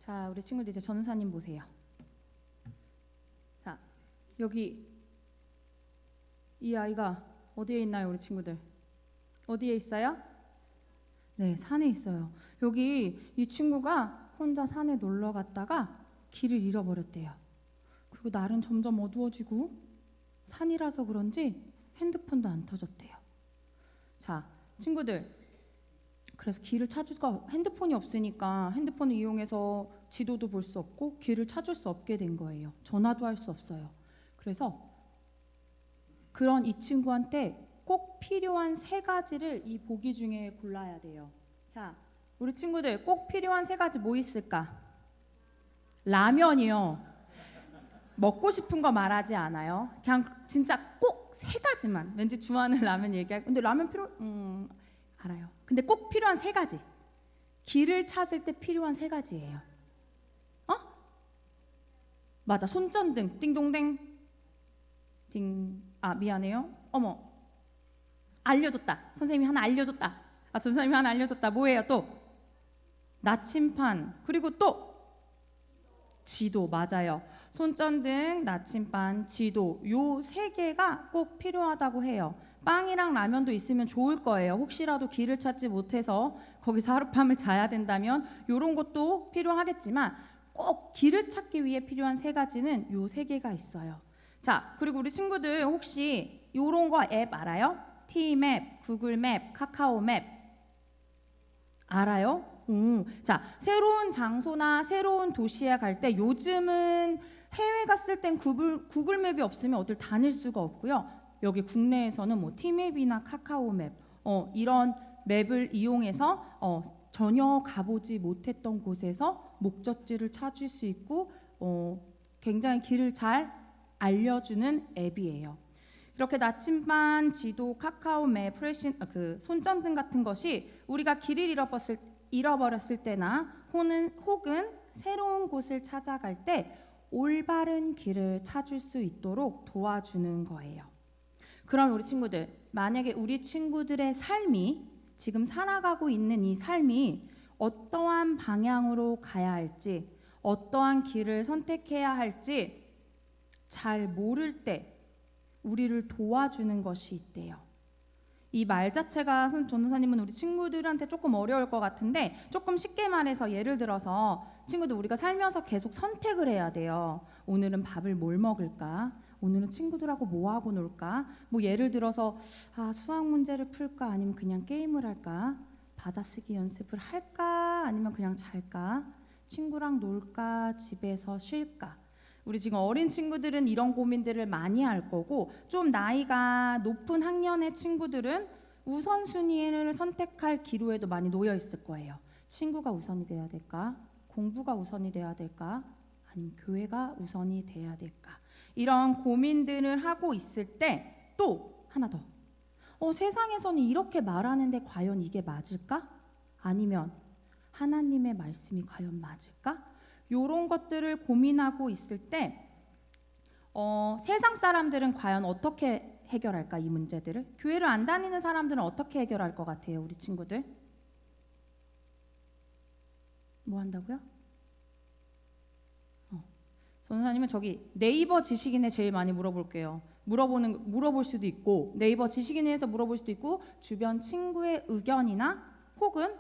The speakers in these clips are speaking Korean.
자, 우리 친구들 이제 전우사님 보세요. 자, 여기 이 아이가 어디에 있나요, 우리 친구들? 어디에 있어요? 네, 산에 있어요. 여기 이 친구가 혼자 산에 놀러 갔다가 길을 잃어버렸대요. 그리고 날은 점점 어두워지고 산이라서 그런지 핸드폰도 안 터졌대요. 자, 친구들, 그래서 길을 찾을 수가, 핸드폰이 없으니까 핸드폰을 이용해서 지도도 볼 수 없고 길을 찾을 수 없게 된 거예요. 전화도 할 수 없어요. 그래서 그런 이 친구한테 꼭 필요한 세 가지를 이 보기 중에 골라야 돼요. 자, 우리 친구들 꼭 필요한 세 가지 뭐 있을까? 라면이요. 먹고 싶은 거 말하지 않아요. 그냥 진짜 꼭 세 가지만. 왠지 좋아하는 라면 얘기할. 근데 라면 알아요. 근데 꼭 필요한 세 가지. 길을 찾을 때 필요한 세 가지예요. 맞아. 손전등. 띵동댕. 미안해요. 어머. 알려줬다. 선생님이 하나 알려줬다. 전사님이 하나 알려줬다. 뭐예요 또? 나침판. 그리고 또 지도. 맞아요. 손전등, 나침반, 지도. 요 세 개가 꼭 필요하다고 해요. 빵이랑 라면도 있으면 좋을 거예요. 혹시라도 길을 찾지 못해서 거기서 하룻밤을 자야 된다면 요런 것도 필요하겠지만 꼭 길을 찾기 위해 필요한 세 가지는 요 세 개가 있어요. 자, 그리고 우리 친구들 혹시 요런 거 앱 알아요? T맵, 구글맵, 카카오맵 알아요? 자, 새로운 장소나 새로운 도시에 갈 때 요즘은 해외 갔을 땐 구글맵이 없으면 어딜 다닐 수가 없고요. 여기 국내에서는 뭐 T맵이나 카카오맵 이런 맵을 이용해서 전혀 가보지 못했던 곳에서 목적지를 찾을 수 있고 굉장히 길을 잘 알려주는 앱이에요. 이렇게 나침반, 지도, 카카오맵, 손전등 같은 것이 우리가 길을 잃어버렸을 때나 혹은 새로운 곳을 찾아갈 때 올바른 길을 찾을 수 있도록 도와주는 거예요. 그럼 우리 친구들, 만약에 우리 친구들의 삶이 지금 살아가고 있는 이 삶이 어떠한 방향으로 가야 할지, 어떠한 길을 선택해야 할지 잘 모를 때 우리를 도와주는 것이 있대요. 이 말 자체가 전도사님은 우리 친구들한테 조금 어려울 것 같은데 조금 쉽게 말해서 예를 들어서 친구들 우리가 살면서 계속 선택을 해야 돼요. 오늘은 밥을 뭘 먹을까? 오늘은 친구들하고 뭐 하고 놀까? 뭐 예를 들어서 수학 문제를 풀까? 아니면 그냥 게임을 할까? 받아쓰기 연습을 할까? 아니면 그냥 잘까? 친구랑 놀까? 집에서 쉴까? 우리 지금 어린 친구들은 이런 고민들을 많이 할 거고 좀 나이가 높은 학년의 친구들은 우선순위를 선택할 기로에도 많이 놓여 있을 거예요. 친구가 우선이 돼야 될까? 공부가 우선이 돼야 될까? 아니면 교회가 우선이 돼야 될까? 이런 고민들을 하고 있을 때 또 하나 더. 세상에서는 이렇게 말하는데 과연 이게 맞을까? 아니면 하나님의 말씀이 과연 맞을까? 이런 것들을 고민하고 있을 때 세상 사람들은 과연 어떻게 해결할까? 이 문제들을 교회를 안 다니는 사람들은 어떻게 해결할 것 같아요? 우리 친구들 뭐 한다고요? 전사님은 저기 네이버 지식인에 제일 많이 물어볼게요. 물어볼 수도 있고 네이버 지식인에서 물어볼 수도 있고 주변 친구의 의견이나 혹은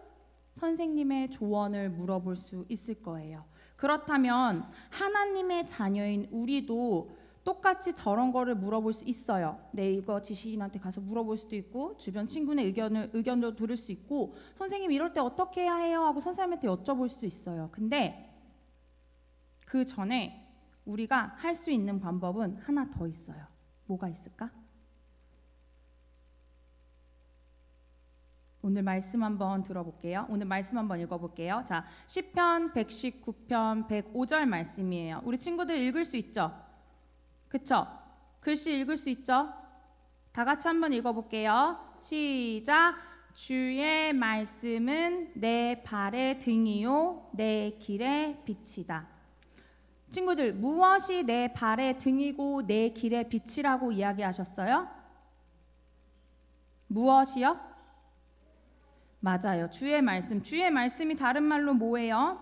선생님의 조언을 물어볼 수 있을 거예요. 그렇다면 하나님의 자녀인 우리도 똑같이 저런 거를 물어볼 수 있어요. 네이버 지식인한테 가서 물어볼 수도 있고 주변 친구의 의견도 들을 수 있고 선생님 이럴 때 어떻게 해야 해요? 하고 선생님한테 여쭤볼 수도 있어요. 근데 그 전에 우리가 할 수 있는 방법은 하나 더 있어요. 뭐가 있을까? 오늘 말씀 한번 들어볼게요. 오늘 말씀 한번 읽어볼게요. 자, 시편 119편 105절 말씀이에요. 우리 친구들 읽을 수 있죠? 그쵸? 글씨 읽을 수 있죠? 다 같이 한번 읽어볼게요. 시작! 주의 말씀은 내 발의 등이요 내 길의 빛이다. 친구들, 무엇이 내 발의 등이고 내 길의 빛이라고 이야기하셨어요? 무엇이요? 맞아요. 주의 말씀. 주의 말씀이 다른 말로 뭐예요?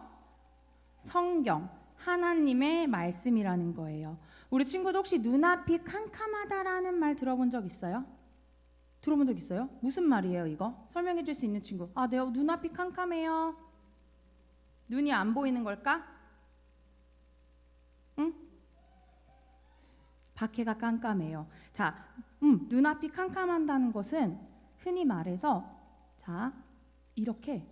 성경, 하나님의 말씀이라는 거예요. 우리 친구들 혹시 눈앞이 캄캄하다라는 말 들어본 적 있어요? 들어본 적 있어요? 무슨 말이에요 이거? 설명해 줄 수 있는 친구. 아, 네, 눈앞이 캄캄해요. 눈이 안 보이는 걸까? 응? 밖에가 깜깜해요. 자, 눈앞이 캄캄한다는 것은 흔히 말해서 자, 이렇게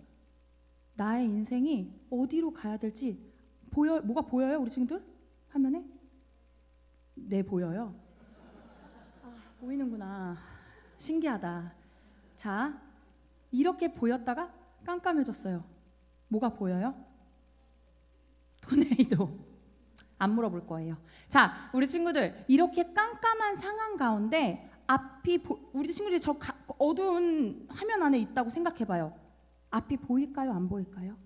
나의 인생이 어디로 가야 될지 뭐가 보여요? 우리 친구들? 화면에? 네, 보여요. 아, 보이는구나. 신기하다. 자, 이렇게 보였다가 깜깜해졌어요. 뭐가 보여요? 토네이도. 안 물어볼 거예요. 자, 우리 친구들 이렇게 깜깜한 상황 가운데 우리 친구들이 어두운 화면 안에 있다고 생각해봐요. 앞이 보일까요? 안 보일까요?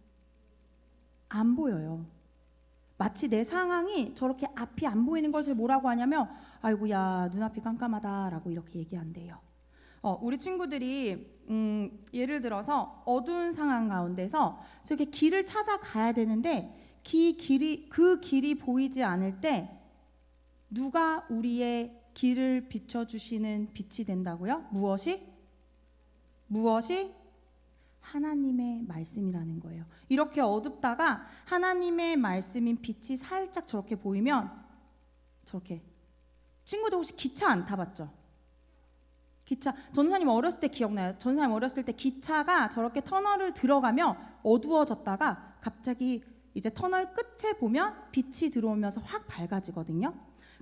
안 보여요. 마치 내 상황이 저렇게 앞이 안 보이는 것을 뭐라고 하냐면 아이고야 눈앞이 깜깜하다라고 이렇게 얘기한대요. 우리 친구들이 예를 들어서 어두운 상황 가운데서 저렇게 길을 찾아가야 되는데 그 길이 보이지 않을 때 누가 우리의 길을 비춰주시는 빛이 된다고요? 무엇이? 하나님의 말씀이라는 거예요. 이렇게 어둡다가 하나님의 말씀인 빛이 살짝 저렇게 보이면 저렇게 친구들 혹시 기차 안 타봤죠? 기차 전사님 어렸을 때 기억나요? 전사님 어렸을 때 기차가 저렇게 터널을 들어가면 어두워졌다가 갑자기 이제 터널 끝에 보면 빛이 들어오면서 확 밝아지거든요.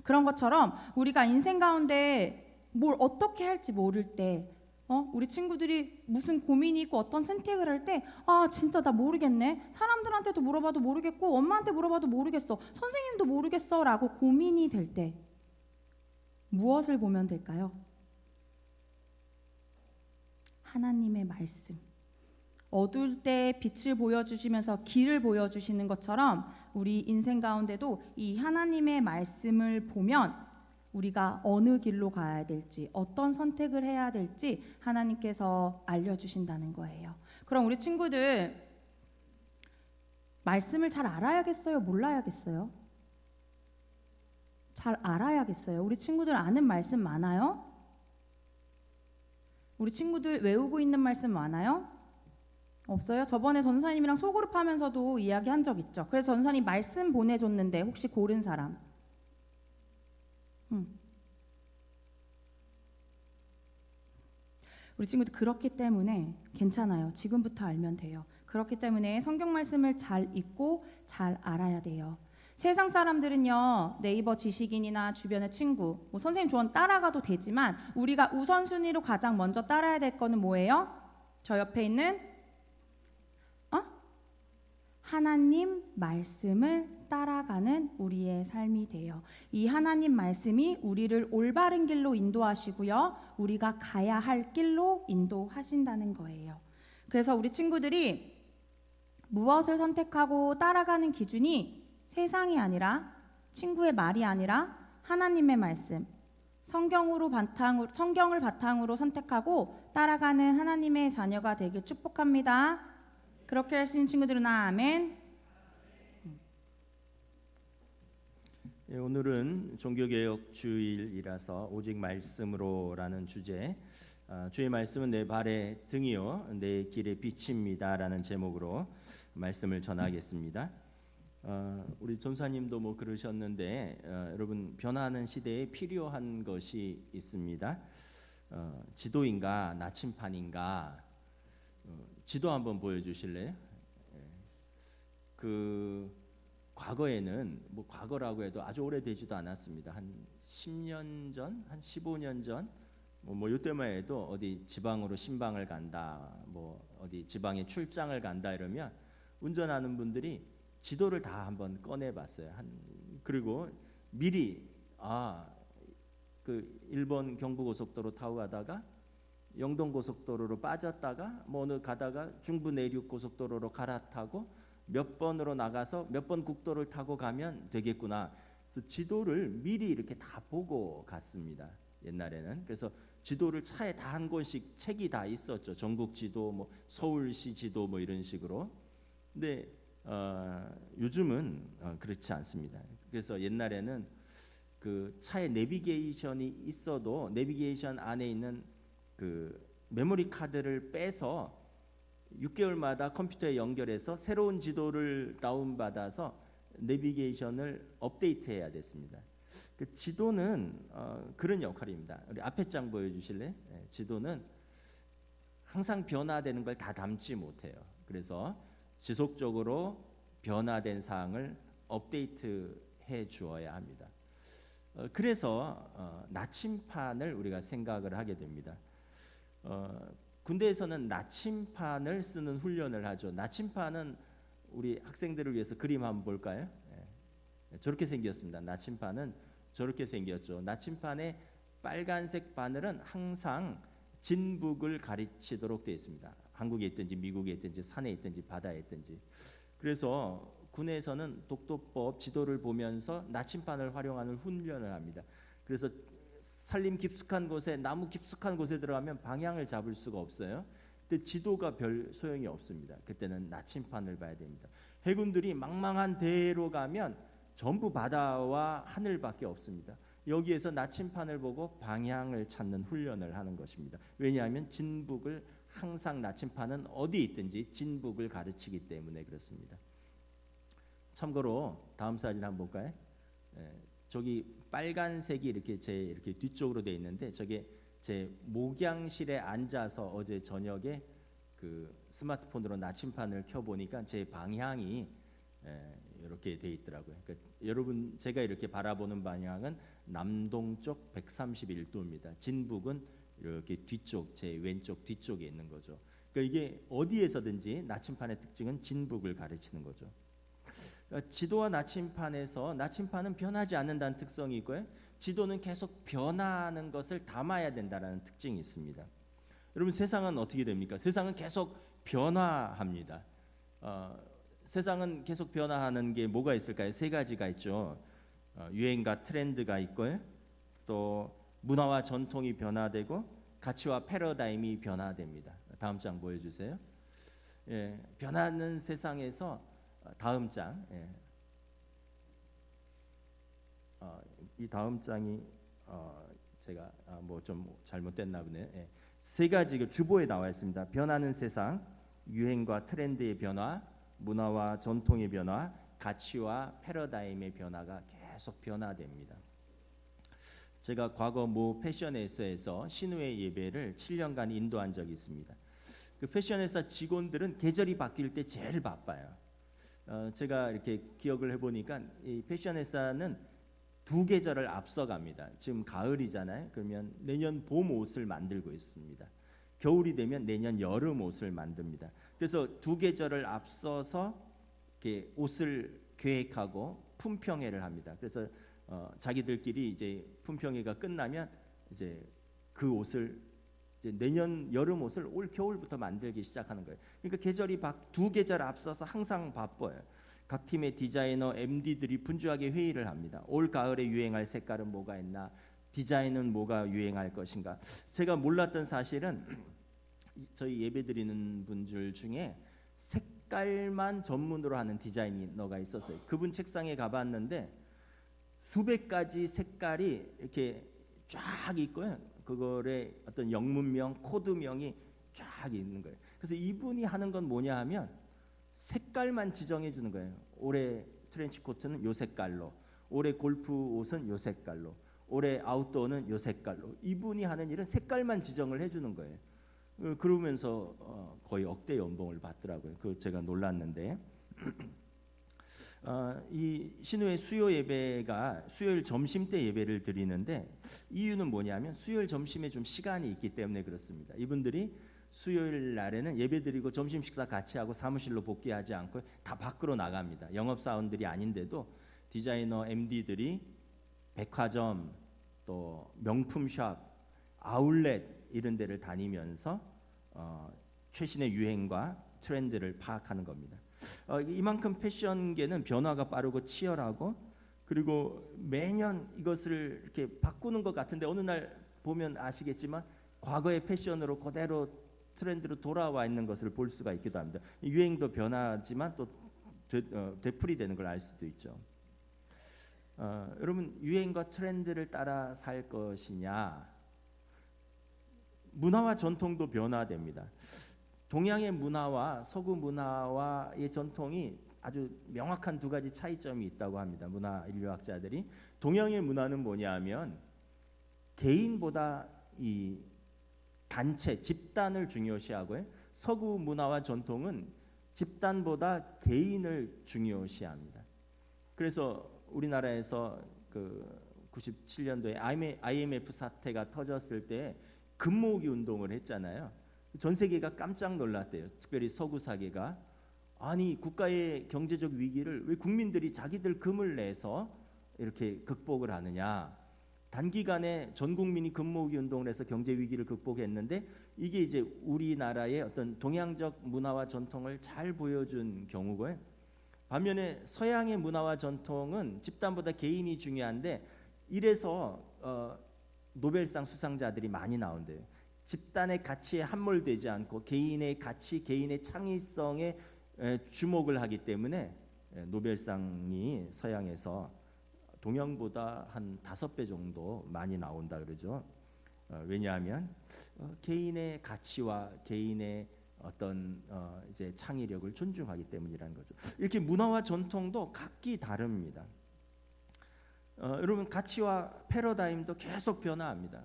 그런 것처럼 우리가 인생 가운데 뭘 어떻게 할지 모를 때 우리 친구들이 무슨 고민이 있고 어떤 선택을 할 때 아 진짜 나 모르겠네. 사람들한테도 물어봐도 모르겠고 엄마한테 물어봐도 모르겠어. 선생님도 모르겠어 라고 고민이 될 때 무엇을 보면 될까요? 하나님의 말씀. 어두울 때 빛을 보여주시면서 길을 보여주시는 것처럼 우리 인생 가운데도 이 하나님의 말씀을 보면 우리가 어느 길로 가야 될지 어떤 선택을 해야 될지 하나님께서 알려주신다는 거예요. 그럼 우리 친구들 말씀을 잘 알아야겠어요? 몰라야겠어요? 잘 알아야겠어요. 우리 친구들 아는 말씀 많아요? 우리 친구들 외우고 있는 말씀 많아요? 없어요? 저번에 전사님이랑 소그룹 하면서도 이야기한 적 있죠. 그래서 전사님 말씀 보내줬는데 혹시 고른 사람? 우리 친구들 그렇기 때문에 괜찮아요. 지금부터 알면 돼요. 그렇기 때문에 성경 말씀을 잘 읽고 잘 알아야 돼요. 세상 사람들은요 네이버 지식인이나 주변의 친구 선생님 조언 따라가도 되지만 우리가 우선순위로 가장 먼저 따라야 될 거는 뭐예요? 저 옆에 있는 하나님 말씀을 따라가는 우리의 삶이 돼요. 이 하나님 말씀이 우리를 올바른 길로 인도하시고요. 우리가 가야 할 길로 인도하신다는 거예요. 그래서 우리 친구들이 무엇을 선택하고 따라가는 기준이 세상이 아니라 친구의 말이 아니라 하나님의 말씀, 성경을 바탕으로 선택하고 따라가는 하나님의 자녀가 되길 축복합니다. 그렇게 할 수 있는 친구들은 아멘. 오늘은 종교개혁 주일이라서 오직 말씀으로라는 주제, 주의 말씀은 내 발의 등이요 내 길의 빛입니다 라는 제목으로 말씀을 전하겠습니다. 우리 전사님도 뭐 그러셨는데 여러분 변화하는 시대에 필요한 것이 있습니다. 지도인가 나침판인가? 지도 한번 보여주실래요? 그 과거에는 뭐 과거라고 해도 아주 오래되지도 않았습니다. 한 10년 전, 한 15년 전, 뭐 이때만 해도 어디 지방으로 신방을 간다, 뭐 어디 지방에 출장을 간다 이러면 운전하는 분들이 지도를 다 한번 꺼내봤어요. 그리고 미리 그 일본 경부고속도로 타고 가다가 영동고속도로로 빠졌다가 뭐 어느 가다가 중부 내륙 고속도로로 갈아타고 몇 번으로 나가서 몇 번 국도를 타고 가면 되겠구나. 그래서 지도를 미리 이렇게 다 보고 갔습니다. 옛날에는. 그래서 지도를 차에 다 한 권씩 책이 다 있었죠. 전국 지도, 뭐 서울시 지도 뭐 이런 식으로. 근데 요즘은 그렇지 않습니다. 그래서 옛날에는 그 차에 내비게이션이 있어도 내비게이션 안에 있는 그 메모리 카드를 빼서 6개월마다 컴퓨터에 연결해서 새로운 지도를 다운받아서 내비게이션을 업데이트해야 됐습니다. 그 지도는 그런 역할입니다. 우리 앞에 장 보여주실래? 지도는 항상 변화되는 걸 다 담지 못해요. 그래서 지속적으로 변화된 사항을 업데이트해 주어야 합니다. 그래서 나침판을 우리가 생각을 하게 됩니다. 군대에서는 나침판을 쓰는 훈련을 하죠. 나침판은 우리 학생들을 위해서 그림 한번 볼까요? 저렇게 생겼습니다. 나침판은 저렇게 생겼죠. 나침판의 빨간색 바늘은 항상 진북을 가리치도록 되어 있습니다. 한국에 있든지 미국에 있든지 산에 있든지 바다에 있든지. 그래서 군에서는 독도법 지도를 보면서 나침판을 활용하는 훈련을 합니다. 그래서 산림 깊숙한 곳에 나무 깊숙한 곳에 들어가면 방향을 잡을 수가 없어요. 그때 지도가 별 소용이 없습니다. 그때는 나침판을 봐야 됩니다. 해군들이 망망한 대로 가면 전부 바다와 하늘밖에 없습니다. 여기에서 나침판을 보고 방향을 찾는 훈련을 하는 것입니다. 왜냐하면 진북을 항상 나침판은 어디 있든지 진북을 가르치기 때문에 그렇습니다. 참고로 다음 사진 한번 볼까요? 저기 빨간색이 이렇게 이렇게 뒤쪽으로 돼 있는데 저게 제 목양실에 앉아서 어제 저녁에 그 스마트폰으로 나침판을 켜 보니까 제 방향이 이렇게 돼 있더라고요. 그러니까 여러분 제가 이렇게 바라보는 방향은 남동쪽 131도입니다. 진북은 이렇게 뒤쪽 제 왼쪽 뒤쪽에 있는 거죠. 그러니까 이게 어디에서든지 나침판의 특징은 진북을 가르치는 거죠. 그러니까 지도와 나침판에서 나침판은 변하지 않는다는 특성이 있고요. 지도는 계속 변하는 것을 담아야 된다는 특징이 있습니다. 여러분 세상은 어떻게 됩니까? 세상은 계속 변화합니다. 세상은 계속 변화하는 게 뭐가 있을까요? 세 가지가 있죠. 유행과 트렌드가 있고요. 또 문화와 전통이 변화되고 가치와 패러다임이 변화됩니다. 다음 장 보여주세요. 변하는 세상에서 다음 장. 이 다음 장이 제가 뭐 좀 잘못됐나 보네요. 세 가지 주보에 나와 있습니다. 변하는 세상, 유행과 트렌드의 변화, 문화와 전통의 변화, 가치와 패러다임의 변화가 계속 변화됩니다. 제가 과거 모 패션회사에서 신우의 예배를 7년간 인도한 적이 있습니다. 그 패션회사 직원들은 계절이 바뀔 때 제일 바빠요. 제가 이렇게 기억을 해보니까 이 패션회사는 두 계절을 앞서갑니다. 지금 가을이잖아요. 그러면 내년 봄 옷을 만들고 있습니다. 겨울이 되면 내년 여름 옷을 만듭니다. 그래서 두 계절을 앞서서 이렇게 옷을 계획하고 품평회를 합니다. 그래서 자기들끼리 이제 품평회가 끝나면 이제 그 옷을 이제 내년 여름 옷을 올 겨울부터 만들기 시작하는 거예요. 그러니까 계절이 두 계절 앞서서 항상 바빠요. 각 팀의 디자이너, MD들이 분주하게 회의를 합니다. 올 가을에 유행할 색깔은 뭐가 있나, 디자인은 뭐가 유행할 것인가. 제가 몰랐던 사실은 저희 예배드리는 분들 중에 색깔만 전문으로 하는 디자이너가 있었어요. 그분 책상에 가봤는데 수백 가지 색깔이 이렇게 쫙 있고요. 그거에 어떤 영문명, 코드명이 쫙 있는 거예요. 그래서 이분이 하는 건 뭐냐 하면 색깔만 지정해 주는 거예요. 올해 트렌치 코트는 요 색깔로, 올해 골프 옷은 요 색깔로, 올해 아웃도어는 요 색깔로. 이분이 하는 일은 색깔만 지정을 해주는 거예요. 그러면서 거의 억대 연봉을 받더라고요. 그 제가 놀랐는데 이 신우의 수요 예배가 수요일 점심 때 예배를 드리는데 이유는 뭐냐면 수요일 점심에 좀 시간이 있기 때문에 그렇습니다. 이분들이 수요일 날에는 예배드리고 점심 식사 같이 하고 사무실로 복귀하지 않고 다 밖으로 나갑니다. 영업사원들이 아닌데도 디자이너 MD들이 백화점 또 명품샵 아울렛 이런 데를 다니면서 최신의 유행과 트렌드를 파악하는 겁니다. 이만큼 패션계는 변화가 빠르고 치열하고 그리고 매년 이것을 이렇게 바꾸는 것 같은데 어느 날 보면 아시겠지만 과거의 패션으로 그대로 트렌드로 돌아와 있는 것을 볼 수가 있기도 합니다. 유행도 변하지만 또 되풀이되는 걸 알 수도 있죠. 여러분, 유행과 트렌드를 따라 살 것이냐? 문화와 전통도 변화됩니다. 동양의 문화와 서구 문화와의 전통이 아주 명확한 두 가지 차이점이 있다고 합니다. 문화 인류학자들이. 동양의 문화는 뭐냐하면 개인보다 이 단체, 집단을 중요시하고요. 서구 문화와 전통은 집단보다 개인을 중요시합니다. 그래서 우리나라에서 그 97년도에 IMF 사태가 터졌을 때 금모으기 운동을 했잖아요. 전 세계가 깜짝 놀랐대요. 특별히 서구 사계가. 아니, 국가의 경제적 위기를 왜 국민들이 자기들 금을 내서 이렇게 극복을 하느냐. 단기간에 전 국민이 금모으기 운동을 해서 경제 위기를 극복했는데 이게 이제 우리나라의 어떤 동양적 문화와 전통을 잘 보여준 경우고요. 반면에 서양의 문화와 전통은 집단보다 개인이 중요한데 이래서 노벨상 수상자들이 많이 나온대요. 집단의 가치에 함몰되지 않고 개인의 가치, 개인의 창의성에 주목을 하기 때문에 노벨상이 서양에서 동양보다 한 5배 정도 많이 나온다 그러죠. 왜냐하면 개인의 가치와 개인의 어떤 이제 창의력을 존중하기 때문이라는 거죠. 이렇게 문화와 전통도 각기 다릅니다. 여러분, 가치와 패러다임도 계속 변화합니다.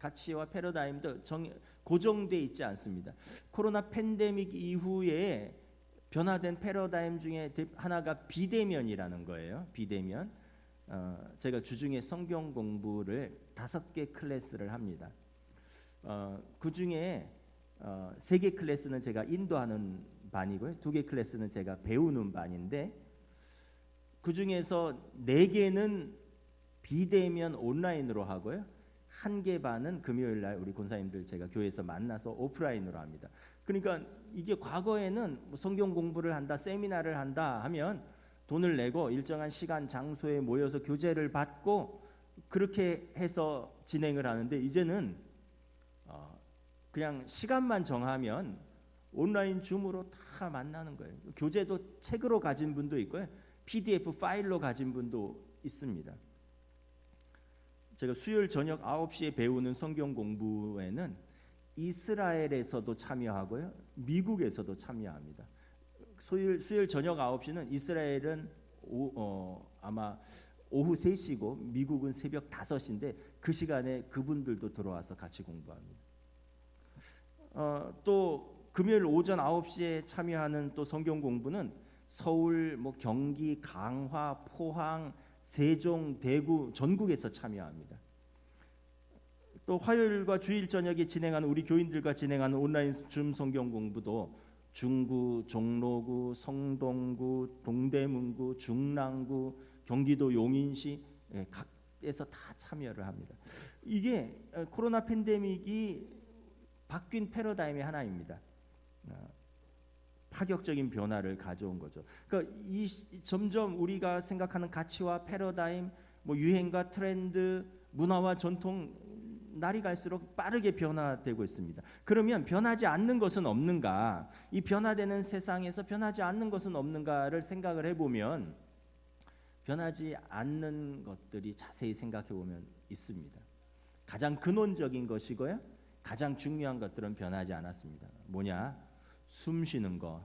가치와 패러다임도 고정돼 있지 않습니다. 코로나 팬데믹 이후에 변화된 패러다임 중에 하나가 비대면이라는 거예요. 비대면. 제가 주중에 성경 공부를 5개 클래스를 합니다. 그 중에 3개 클래스는 제가 인도하는 반이고요. 2개 클래스는 제가 배우는 반인데 그 중에서 4개는 비대면 온라인으로 하고요. 1개 반은 금요일 날 우리 권사님들 제가 교회에서 만나서 오프라인으로 합니다. 그러니까 이게 과거에는 성경 공부를 한다, 세미나를 한다 하면 돈을 내고 일정한 시간, 장소에 모여서 교제를 받고 그렇게 해서 진행을 하는데 이제는 그냥 시간만 정하면 온라인 줌으로 다 만나는 거예요. 교재도 책으로 가진 분도 있고요. PDF 파일로 가진 분도 있습니다. 제가 수요일 저녁 9시에 배우는 성경 공부에는 이스라엘에서도 참여하고요. 미국에서도 참여합니다. 수요일 저녁 9시는 이스라엘은 아마 오후 3시고 미국은 새벽 5시인데 그 시간에 그분들도 들어와서 같이 공부합니다. 또 금요일 오전 9시에 참여하는 또 성경 공부는 서울, 경기, 강화, 포항, 세종, 대구, 전국에서 참여합니다. 또 화요일과 주일 저녁에 진행하는 우리 교인들과 진행하는 온라인 줌 성경 공부도 중구, 종로구, 성동구, 동대문구, 중랑구, 경기도 용인시 각에서 다 참여를 합니다. 이게 코로나 팬데믹이 바뀐 패러다임의 하나입니다. 파격적인 변화를 가져온 거죠. 그러니까 점점 우리가 생각하는 가치와 패러다임, 유행과 트렌드, 문화와 전통 날이 갈수록 빠르게 변화되고 있습니다. 그러면 변하지 않는 것은 없는가? 이 변화되는 세상에서 변하지 않는 것은 없는가를 생각을 해보면 변하지 않는 것들이 자세히 생각해 보면 있습니다. 가장 근원적인 것이고요. 가장 중요한 것들은 변하지 않았습니다. 뭐냐? 숨 쉬는 거,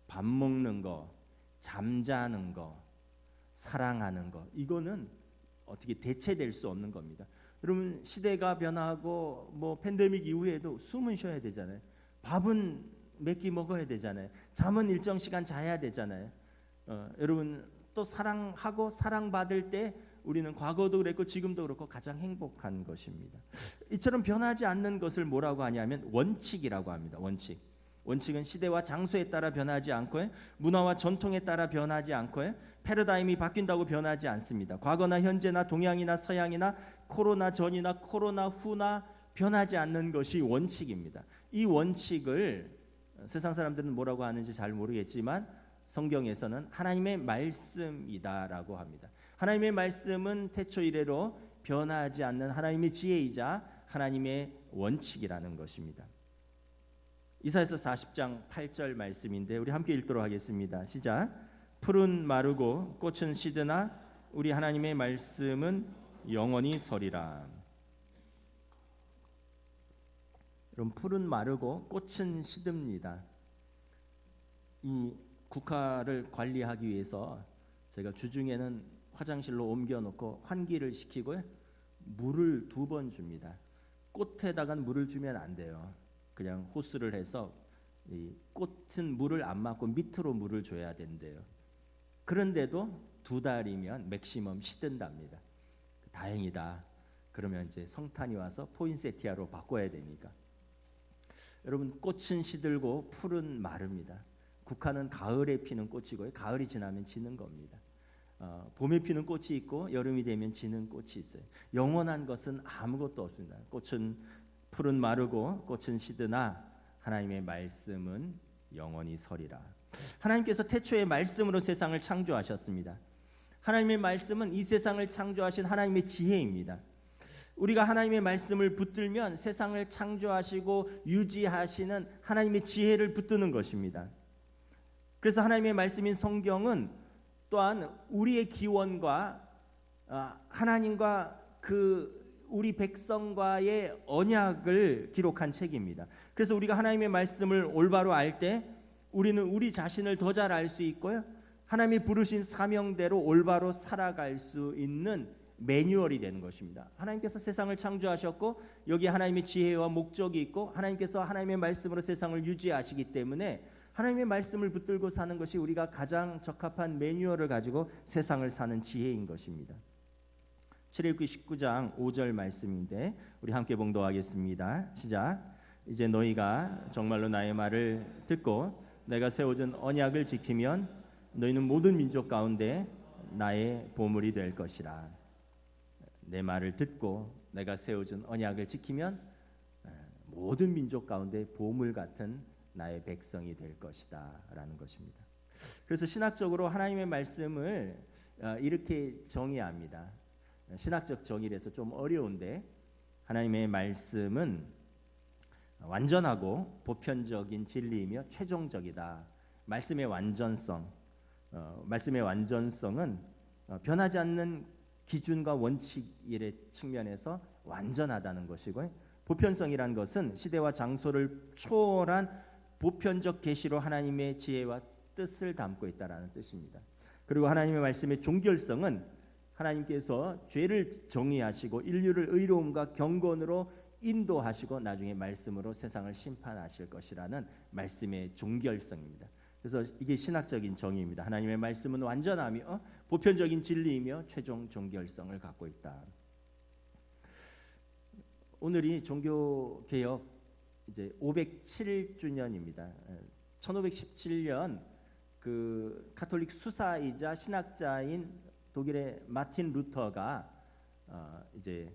밥 먹는 거, 잠자는 거, 사랑하는 거. 이거는 어떻게 대체될 수 없는 겁니다. 여러분, 시대가 변하고 팬데믹 이후에도 숨은 쉬어야 되잖아요. 밥은 몇 끼 먹어야 되잖아요. 잠은 일정 시간 자야 되잖아요. 여러분, 또 사랑하고 사랑받을 때 우리는 과거도 그랬고 지금도 그렇고 가장 행복한 것입니다. 이처럼 변하지 않는 것을 뭐라고 하냐면 원칙이라고 합니다. 원칙은 시대와 장소에 따라 변하지 않고요. 문화와 전통에 따라 변하지 않고요. 패러다임이 바뀐다고 변하지 않습니다. 과거나 현재나 동양이나 서양이나 코로나 전이나 코로나 후나 변하지 않는 것이 원칙입니다. 이 원칙을 세상 사람들은 뭐라고 하는지 잘 모르겠지만 성경에서는 하나님의 말씀이다라고 합니다. 하나님의 말씀은 태초 이래로 변하지 않는 하나님의 지혜이자 하나님의 원칙이라는 것입니다. 이사야서 40장 8절 말씀인데 우리 함께 읽도록 하겠습니다. 시작. 풀은 마르고 꽃은 시드나 우리 하나님의 말씀은 영원히 서리라. 여러분, 풀은 마르고 꽃은 시듭니다. 이 국화를 관리하기 위해서 제가 주중에는 화장실로 옮겨놓고 환기를 시키고 물을 2번 줍니다. 꽃에다가 물을 주면 안 돼요. 그냥 호스를 해서 이 꽃은 물을 안 맞고 밑으로 물을 줘야 된대요. 그런데도 2달이면 맥시멈 시든답니다. 다행이다. 그러면 이제 성탄이 와서 포인세티아로 바꿔야 되니까. 여러분, 꽃은 시들고 풀은 마릅니다. 국화는 가을에 피는 꽃이고요. 가을이 지나면 지는 겁니다. 봄에 피는 꽃이 있고 여름이 되면 지는 꽃이 있어요. 영원한 것은 아무것도 없습니다. 풀은 마르고 꽃은 시드나 하나님의 말씀은 영원히 서리라. 하나님께서 태초에 말씀으로 세상을 창조하셨습니다. 하나님의 말씀은 이 세상을 창조하신 하나님의 지혜입니다. 우리가 하나님의 말씀을 붙들면 세상을 창조하시고 유지하시는 하나님의 지혜를 붙드는 것입니다. 그래서 하나님의 말씀인 성경은 또한 우리의 기원과 하나님과 우리 백성과의 언약을 기록한 책입니다. 그래서 우리가 하나님의 말씀을 올바로 알 때 우리는 우리 자신을 더 잘 알 수 있고요. 하나님이 부르신 사명대로 올바로 살아갈 수 있는 매뉴얼이 되는 것입니다. 하나님께서 세상을 창조하셨고 여기 하나님의 지혜와 목적이 있고 하나님께서 하나님의 말씀으로 세상을 유지하시기 때문에 하나님의 말씀을 붙들고 사는 것이 우리가 가장 적합한 매뉴얼을 가지고 세상을 사는 지혜인 것입니다. 출애굽기 19장 5절 말씀인데 우리 함께 봉독하겠습니다. 시작. 이제 너희가 정말로 나의 말을 듣고 내가 세워준 언약을 지키면 너희는 모든 민족 가운데 나의 보물이 될 것이라. 내 말을 듣고 내가 세워준 언약을 지키면 모든 민족 가운데 보물 같은 나의 백성이 될 것이다 라는 것입니다. 그래서 신학적으로 하나님의 말씀을 이렇게 정의합니다. 신학적 정의라서 좀 어려운데 하나님의 말씀은 완전하고 보편적인 진리이며 최종적이다. 말씀의 완전성은 변하지 않는 기준과 원칙의 측면에서 완전하다는 것이고요. 보편성이란 것은 시대와 장소를 초월한 보편적 계시로 하나님의 지혜와 뜻을 담고 있다라는 뜻입니다. 그리고 하나님의 말씀의 종결성은 하나님께서 죄를 정의하시고 인류를 의로움과 경건으로 인도하시고 나중에 말씀으로 세상을 심판하실 것이라는 말씀의 종결성입니다. 그래서 이게 신학적인 정의입니다. 하나님의 말씀은 완전하며 보편적인 진리이며 최종 종결성을 갖고 있다. 오늘이 종교개혁 이제 507주년입니다. 1517년 그 가톨릭 수사이자 신학자인 독일의 마틴 루터가 이제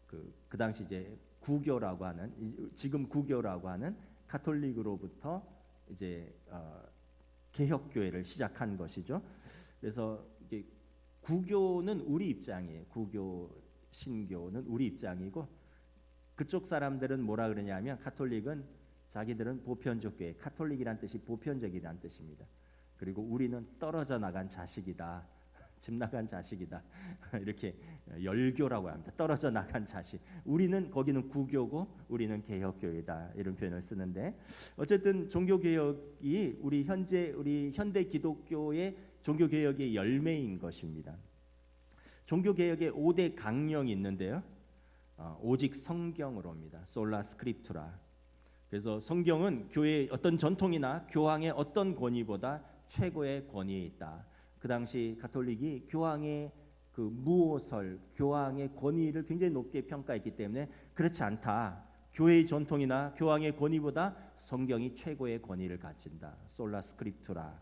그 당시 이제 구교라고 하는 지금 구교라고 하는 가톨릭으로부터 이제 개혁 교회를 시작한 것이죠. 그래서 이게 구교는 우리 입장이에요. 구교 신교는 우리 입장이고 그쪽 사람들은 뭐라 그러냐면 가톨릭은 자기들은 보편적 교회, 가톨릭이란 뜻이 보편적이란 뜻입니다. 그리고 우리는 떨어져 나간 자식이다. 집 나간 자식이다. 이렇게 열교라고 합니다. 떨어져 나간 자식. 거기는 구교고 우리는 개혁교회다. 이런 표현을 쓰는데 어쨌든 종교개혁이 우리 현대 기독교의 종교개혁의 열매인 것입니다. 종교개혁의 5대 강령이 있는데요. 오직 성경으로입니다. 솔라 스크립투라. 그래서 성경은 교회의 어떤 전통이나 교황의 어떤 권위보다 최고의 권위에 있다. 그 당시 가톨릭이 교황의 그 무오설, 교황의 권위를 굉장히 높게 평가했기 때문에 그렇지 않다. 교회의 전통이나 교황의 권위보다 성경이 최고의 권위를 가진다. 솔라 스크립투라.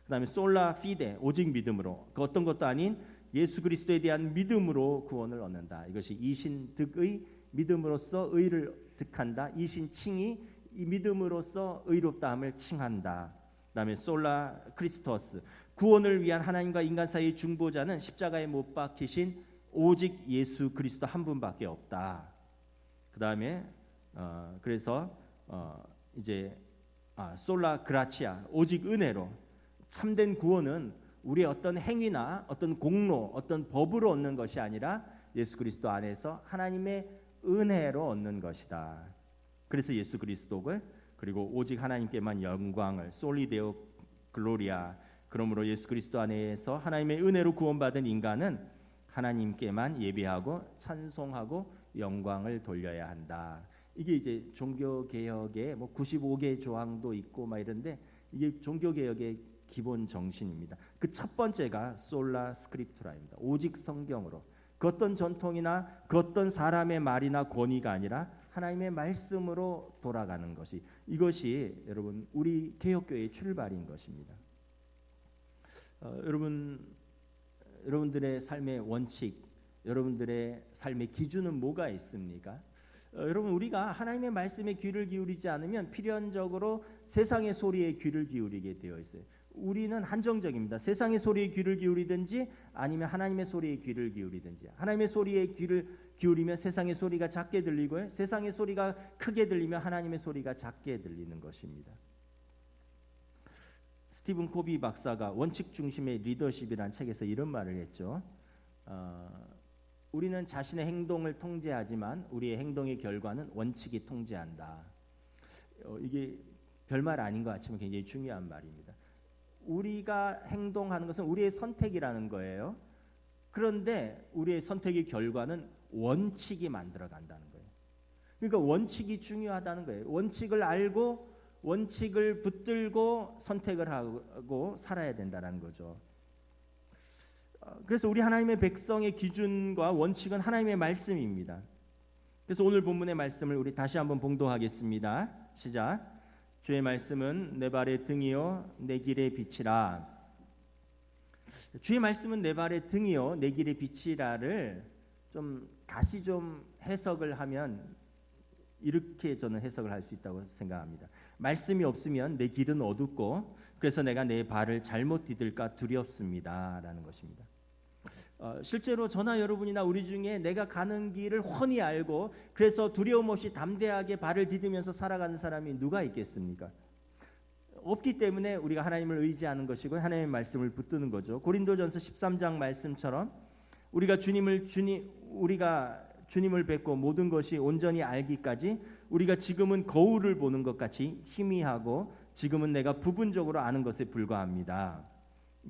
그다음에 솔라 피데, 오직 믿음으로. 그 어떤 것도 아닌 예수 그리스도에 대한 믿음으로 구원을 얻는다. 이것이 이신득의 믿음으로써 의를 득한다. 이신칭이 이 믿음으로써 의롭다함을 칭한다. 그다음에 솔라 크리스토스, 구원을 위한 하나님과 인간 사이의 중보자는 십자가에 못 박히신 오직 예수 그리스도 한 분밖에 없다. 그다음에 그래서 이제 솔라 그라치아, 오직 은혜로. 참된 구원은 우리의 어떤 행위나 어떤 공로, 어떤 법으로 얻는 것이 아니라 예수 그리스도 안에서 하나님의 은혜로 얻는 것이다. 그래서 예수 그리스도를 그리고 오직 하나님께만 영광을 솔리데오 글로리아, 그러므로 예수 그리스도 안에서 하나님의 은혜로 구원받은 인간은 하나님께만 예배하고 찬송하고 영광을 돌려야 한다. 이게 이제 종교 개혁의 뭐 95개 조항도 있고 막 이런데 이게 종교 개혁의 기본 정신입니다. 그 첫 번째가 솔라 스크립투라입니다. 오직 성경으로. 그 어떤 전통이나 그 어떤 사람의 말이나 권위가 아니라 하나님의 말씀으로 돌아가는 것이, 이것이 여러분 우리 개혁교회의 출발인 것입니다. 여러분들의 삶의 원칙, 여러분들의 삶의 기준은 뭐가 있습니까? 여러분, 우리가 하나님의 말씀에 귀를 기울이지 않으면 필연적으로 세상의 소리에 귀를 기울이게 되어 있어요. 우리는 한정적입니다. 세상의 소리에 귀를 기울이든지 아니면 하나님의 소리에 귀를 기울이든지. 하나님의 소리에 귀를 기울이면 세상의 소리가 작게 들리고요, 세상의 소리가 크게 들리면 하나님의 소리가 작게 들리는 것입니다. 스티븐 코비 박사가 원칙 중심의 리더십이라는 책에서 이런 말을 했죠. 우리는 자신의 행동을 통제하지만 우리의 행동의 결과는 원칙이 통제한다. 이게 별말 아닌 것 같지만 굉장히 중요한 말입니다. 우리가 행동하는 것은 우리의 선택이라는 거예요. 그런데 우리의 선택의 결과는 원칙이 만들어간다는 거예요. 그러니까 원칙이 중요하다는 거예요. 원칙을 알고 원칙을 붙들고 선택을 하고 살아야 된다는 거죠. 그래서 우리 하나님의 백성의 기준과 원칙은 하나님의 말씀입니다. 그래서 오늘 본문의 말씀을 우리 다시 한번 봉독하겠습니다. 시작. 주의 말씀은 내 발의 등이요 내 길의 빛이라. 주의 말씀은 내 발의 등이요 내 길의 빛이라를 좀 다시 좀 해석을 하면 이렇게 저는 해석을 할 수 있다고 생각합니다. 말씀이 없으면 내 길은 어둡고 그래서 내가 내 발을 잘못 디딜까 두렵습니다 라는 것입니다. 실제로 저나 여러분이나 우리 중에 내가 가는 길을 훤히 알고 그래서 두려움 없이 담대하게 발을 디디면서 살아가는 사람이 누가 있겠습니까? 없기 때문에 우리가 하나님을 의지하는 것이고 하나님의 말씀을 붙드는 거죠. 고린도전서 13장 말씀처럼 우리가 주님을 뵙고 모든 것이 온전히 알기까지 우리가 지금은 거울을 보는 것 같이 희미하고 지금은 내가 부분적으로 아는 것에 불과합니다.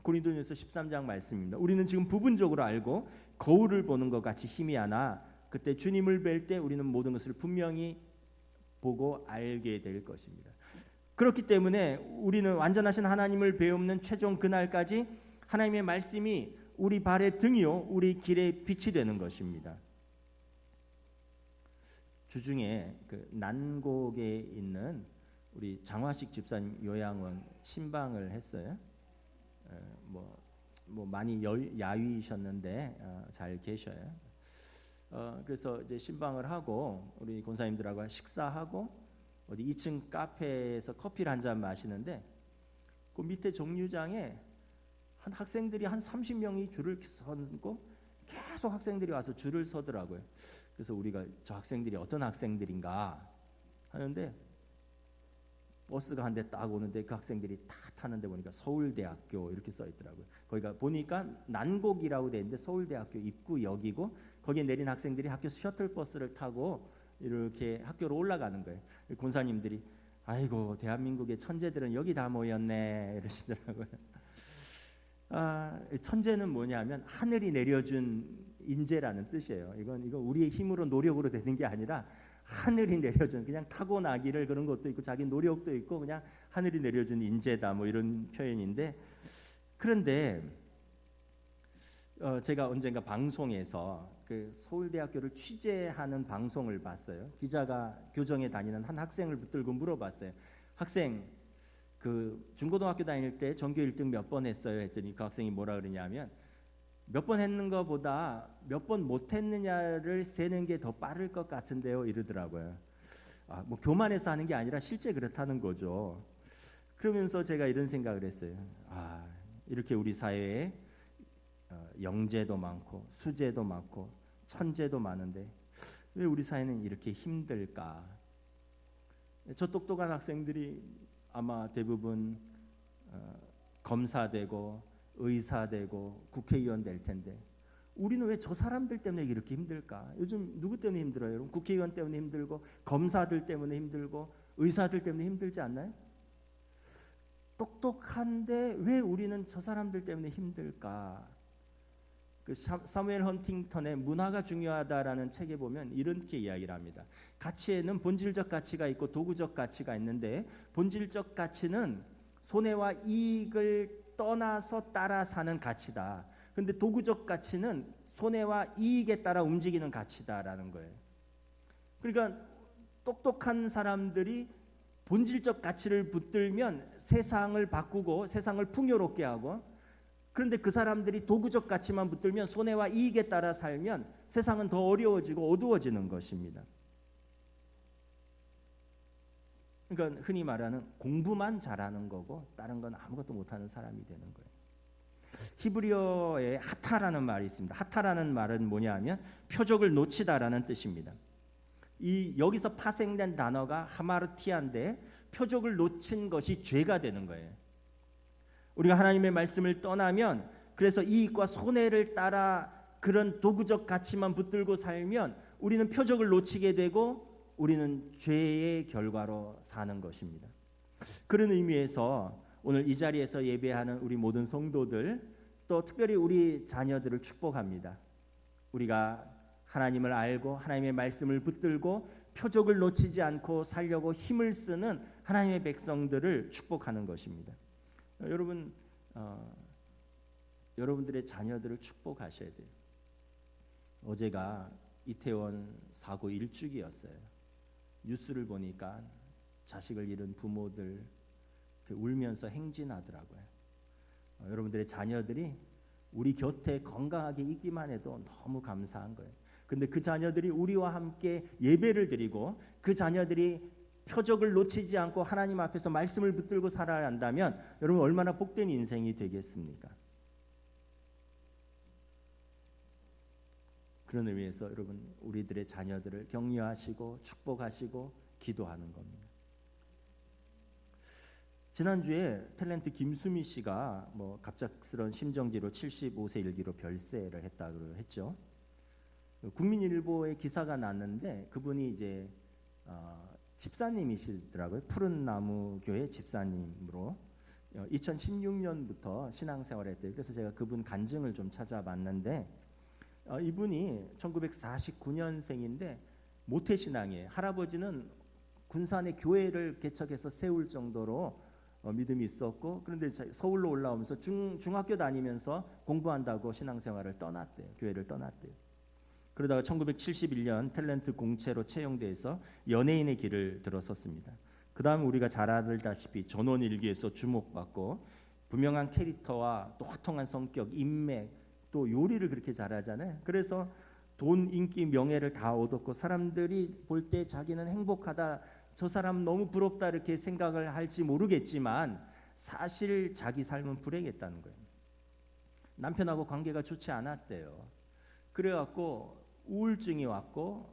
고린도전서 13장 말씀입니다. 우리는 지금 부분적으로 알고 거울을 보는 것 같이 희미하나 그때 주님을 뵐 때 우리는 모든 것을 분명히 보고 알게 될 것입니다. 그렇기 때문에 우리는 완전하신 하나님을 배우는 최종 그날까지 하나님의 말씀이 우리 발의 등이요 우리 길의 빛이 되는 것입니다. 주중에 그 난곡에 있는 우리 장화식 집사님 요양원 신방을 했어요. 뭐 많이 야위셨는데 잘 계셔요. 그래서 이제 신방을 하고 우리 권사님들하고 식사하고 어디 2층 카페에서 커피를 한 잔 마시는데 그 밑에 정류장에 한 학생들이 한 30명이 줄을 서고 계속 학생들이 와서 줄을 서더라고요. 그래서 우리가 저 학생들이 어떤 학생들인가 하는데 버스가 한 대 딱 오는데 그 학생들이 다 타는데 보니까 서울대학교 이렇게 써 있더라고요. 거기가 보니까 난곡이라고 돼 있는데 서울대학교 입구역이고 거기에 내린 학생들이 학교 셔틀버스를 타고 이렇게 학교로 올라가는 거예요. 권사님들이 아이고 대한민국의 천재들은 여기 다 모였네 이러시더라고요. 천재는 뭐냐면 하늘이 내려준 인재라는 뜻이에요. 이건 우리의 힘으로 노력으로 되는 게 아니라 하늘이 내려준 그냥 타고나기를 그런 것도 있고 자기 노력도 있고 그냥 하늘이 내려준 인재다 뭐 이런 표현인데 그런데 제가 언젠가 방송에서 그 서울대학교를 취재하는 방송을 봤어요. 기자가 교정에 다니는 한 학생을 붙들고 물어봤어요. 학생 그 중고등학교 다닐 때 전교 1등 몇 번 했어요? 했더니 그 학생이 뭐라 그러냐면 몇 번 했는 것보다 몇 번 못했느냐를 세는 게 더 빠를 것 같은데요 이러더라고요. 뭐 교만해서 하는 게 아니라 실제 그렇다는 거죠. 그러면서 제가 이런 생각을 했어요. 이렇게 우리 사회에 영재도 많고 수재도 많고 천재도 많은데 왜 우리 사회는 이렇게 힘들까? 저 똑똑한 학생들이 아마 대부분 검사되고 의사 되고 국회의원 될 텐데 우리는 왜 저 사람들 때문에 이렇게 힘들까? 요즘 누구 때문에 힘들어요? 여러분 국회의원 때문에 힘들고 검사들 때문에 힘들고 의사들 때문에 힘들지 않나요? 똑똑한데 왜 우리는 저 사람들 때문에 힘들까? 그 사무엘 헌팅턴의 문화가 중요하다라는 책에 보면 이렇게 이야기를 합니다. 가치에는 본질적 가치가 있고 도구적 가치가 있는데 본질적 가치는 손해와 이익을 떠나서 따라 사는 가치다. 근데 도구적 가치는 손해와 이익에 따라 움직이는 가치다라는 거예요. 그러니까 똑똑한 사람들이 본질적 가치를 붙들면 세상을 바꾸고 세상을 풍요롭게 하고, 그런데 그 사람들이 도구적 가치만 붙들면 손해와 이익에 따라 살면 세상은 더 어려워지고 어두워지는 것입니다. 그러니까 흔히 말하는 공부만 잘하는 거고 다른 건 아무것도 못하는 사람이 되는 거예요. 히브리어에 하타라는 말이 있습니다. 하타라는 말은 뭐냐면 표적을 놓치다라는 뜻입니다. 이 여기서 파생된 단어가 하마르티아인데 표적을 놓친 것이 죄가 되는 거예요. 우리가 하나님의 말씀을 떠나면, 그래서 이익과 손해를 따라 그런 도구적 가치만 붙들고 살면 우리는 표적을 놓치게 되고 우리는 죄의 결과로 사는 것입니다. 그런 의미에서 오늘 이 자리에서 예배하는 우리 모든 성도들, 또 특별히 우리 자녀들을 축복합니다. 우리가 하나님을 알고 하나님의 말씀을 붙들고 표적을 놓치지 않고 살려고 힘을 쓰는 하나님의 백성들을 축복하는 것입니다. 여러분, 여러분들의 자녀들을 축복하셔야 돼요. 어제가 이태원 사고 1주기였어요. 뉴스를 보니까 자식을 잃은 부모들 울면서 행진하더라고요. 여러분들의 자녀들이 우리 곁에 건강하게 있기만 해도 너무 감사한 거예요. 근데 그 자녀들이 우리와 함께 예배를 드리고 그 자녀들이 표적을 놓치지 않고 하나님 앞에서 말씀을 붙들고 살아야 한다면 여러분 얼마나 복된 인생이 되겠습니까? 그런 의미에서 여러분 우리들의 자녀들을 격려하시고 축복하시고 기도하는 겁니다. 지난주에 탤런트 김수미 씨가 갑작스런 심정지로 75세 일기로 별세를 했다고 했죠. 국민일보에 기사가 났는데 그분이 이제 집사님이시더라고요. 푸른 나무 교회 집사님으로 2016년부터 신앙생활을 했대요. 그래서 제가 그분 간증을 좀 찾아봤는데 이분이 1949년생인데 모태신앙이에요. 할아버지는 군산에 교회를 개척해서 세울 정도로 믿음이 있었고, 그런데 서울로 올라오면서 중학교 다니면서 공부한다고 신앙생활을 떠났대요. 교회를 떠났대요. 그러다가 1971년 탤런트 공채로 채용돼서 연예인의 길을 들어섰습니다. 그 다음 우리가 잘 알다시피 전원일기에서 주목받고 분명한 캐릭터와 또 화통한 성격, 인맥, 또 요리를 그렇게 잘하잖아요. 그래서 돈, 인기, 명예를 다 얻었고 사람들이 볼 때 자기는 행복하다, 저 사람 너무 부럽다 이렇게 생각을 할지 모르겠지만 사실 자기 삶은 불행했다는 거예요. 남편하고 관계가 좋지 않았대요. 그래갖고 우울증이 왔고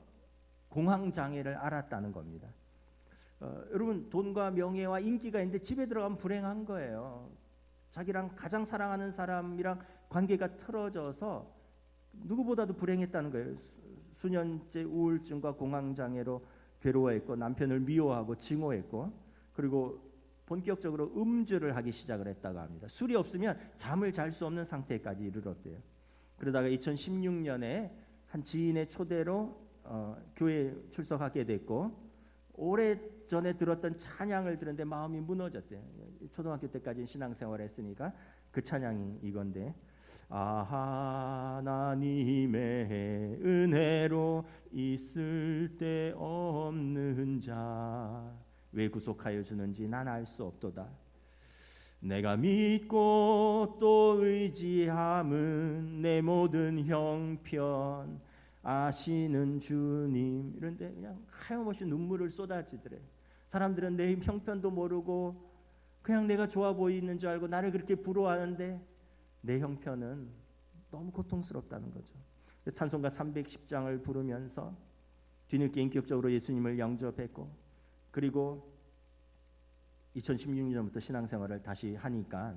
공황장애를 앓았다는 겁니다. 여러분 돈과 명예와 인기가 있는데 집에 들어가면 불행한 거예요. 자기랑 가장 사랑하는 사람이랑 관계가 틀어져서 누구보다도 불행했다는 거예요. 수년째 우울증과 공황장애로 괴로워했고 남편을 미워하고 증오했고, 그리고 본격적으로 음주를 하기 시작을 했다고 합니다. 술이 없으면 잠을 잘 수 없는 상태까지 이르렀대요. 그러다가 2016년에 한 지인의 초대로 교회에 출석하게 됐고 오래전에 들었던 찬양을 들었는데 마음이 무너졌대요. 초등학교 때까지 신앙생활을 했으니까 그 찬양이 이건데, 하나님의 은혜로 있을 데 없는 자 왜 구속하여 주는지 난 알 수 없도다. 내가 믿고 또 의지함은 내 모든 형편 아시는 주님. 이런데 그냥 하염없이 눈물을 쏟아지더래. 사람들은 내 형편도 모르고 그냥 내가 좋아 보이는 줄 알고 나를 그렇게 부러워하는데 내 형편은 너무 고통스럽다는 거죠. 찬송가 310장을 부르면서 뒤늦게 인격적으로 예수님을 영접했고, 그리고 2016년부터 신앙생활을 다시 하니까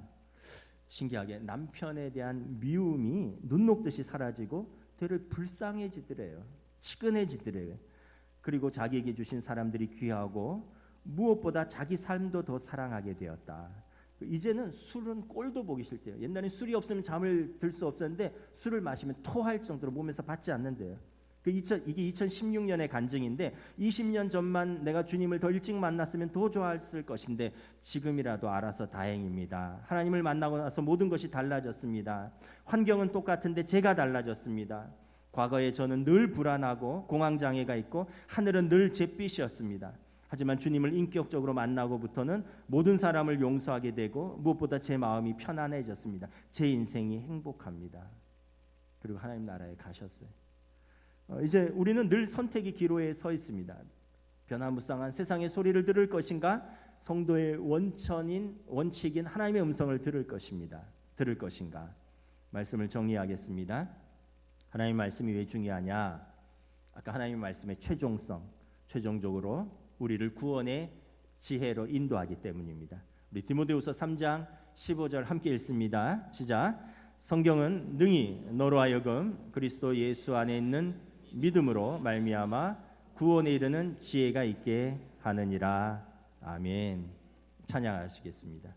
신기하게 남편에 대한 미움이 눈 녹듯이 사라지고 되려 불쌍해지더래요. 치근해지더래요. 그리고 자기에게 주신 사람들이 귀하고 무엇보다 자기 삶도 더 사랑하게 되었다. 이제는 술은 꼴도 보기 싫대요. 옛날에 술이 없으면 잠을 들 수 없었는데 술을 마시면 토할 정도로 몸에서 받지 않는데요. 이게 2016년의 간증인데 20년 전만 내가 주님을 더 일찍 만났으면 더 좋았을 것인데 지금이라도 알아서 다행입니다. 하나님을 만나고 나서 모든 것이 달라졌습니다. 환경은 똑같은데 제가 달라졌습니다. 과거에 저는 늘 불안하고 공황장애가 있고 하늘은 늘 잿빛이었습니다. 하지만 주님을 인격적으로 만나고부터는 모든 사람을 용서하게 되고 무엇보다 제 마음이 편안해졌습니다. 제 인생이 행복합니다. 그리고 하나님 나라에 가셨어요. 이제 우리는 늘 선택의 기로에 서 있습니다. 변화무쌍한 세상의 소리를 들을 것인가, 성도의 원칙인 하나님의 음성을 들을 것인가. 말씀을 정리하겠습니다. 하나님의 말씀이 왜 중요하냐? 아까 하나님의 말씀의 최종적으로 우리를 구원의 지혜로 인도하기 때문입니다. 우리 디모데후서 3장 15절 함께 읽습니다. 시작. 성경은 능히 너로 하여금 그리스도 예수 안에 있는 믿음으로 말미암아 구원에 이르는 지혜가 있게 하느니라. 아멘. 찬양하시겠습니다.